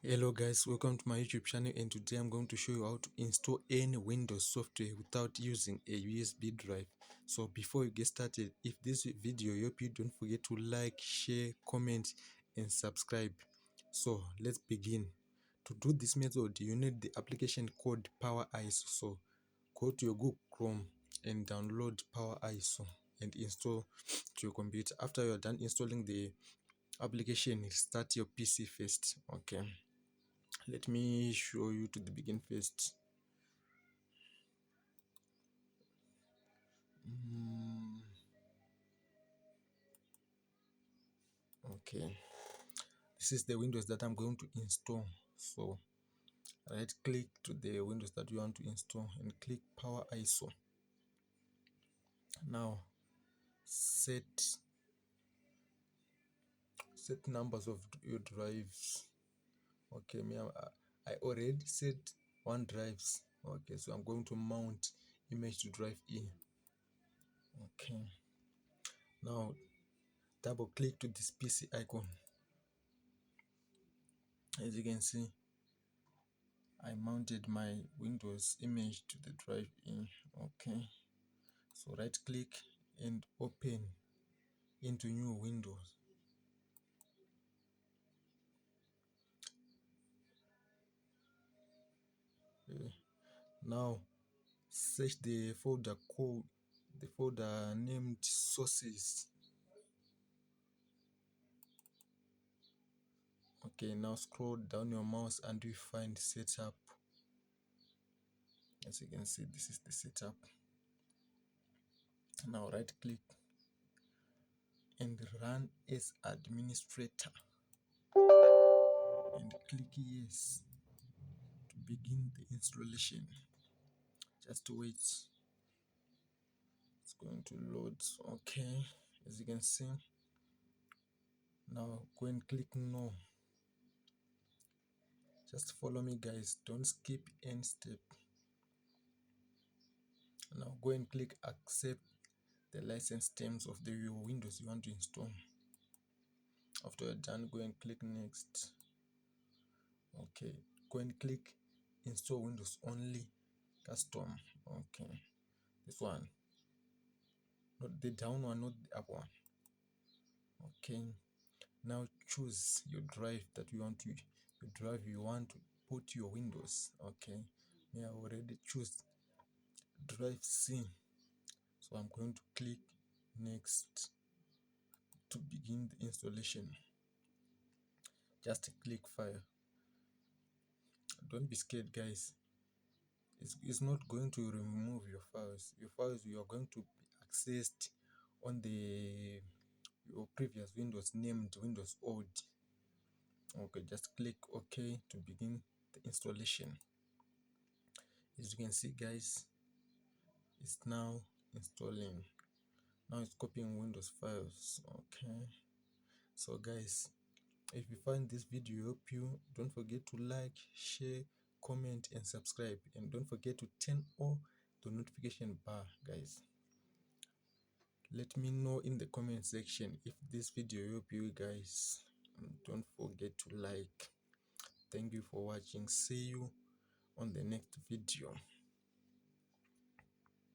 Hello guys, welcome to my YouTube channel, and today I'm going to show you how to install any Windows software without using a USB drive. So before you get started, if this video helped you, don't forget to like, share, comment and subscribe. So let's begin. To do this method, you need the application called Power ISO. So go to your Google Chrome and download Power ISO and install to your computer. After you're done installing the application, start your PC first. Okay, let me show you to the begin first. Okay, this is the Windows that I'm going to install. So right click to the Windows that you want to install and click Power ISO. Now set numbers of your drives. Okay, I already set one drives. Okay, so I'm going to mount image to drive E. Okay, now double click to this PC icon. As you can see, I mounted my Windows image to the drive in. Okay, so right click and open into new Windows. Now search the folder called the folder named sources. Okay, now scroll down your mouse and you find setup. As you can see, this is the setup. Now right click and run as administrator and click yes to begin the installation. Just wait, it's going to load. Okay, as you can see, now go and click no. Just follow me guys, don't skip any step. Now go and click accept the license terms of the Windows you want to install. After you're done, go and click next. Okay, go and click install Windows only custom. Okay, this one, not the down one, not the up one. Okay, now choose your drive that you want to put your Windows. Okay, I already choose drive C, so I'm going to click next to begin the installation. Just click file. Don't be scared guys, it's not going to remove your files. Your files you are going to be accessed on your previous Windows named Windows old. Okay, just click OK to begin the installation. As you can see guys, it's now installing. Now it's copying Windows files. Okay, so guys, if you find this video help you, don't forget to like, share, comment and subscribe, and don't forget to turn on the notification bar guys. Let me know in the comment section if this video help you guys, and don't forget to like. Thank you for watching. See you on the next video.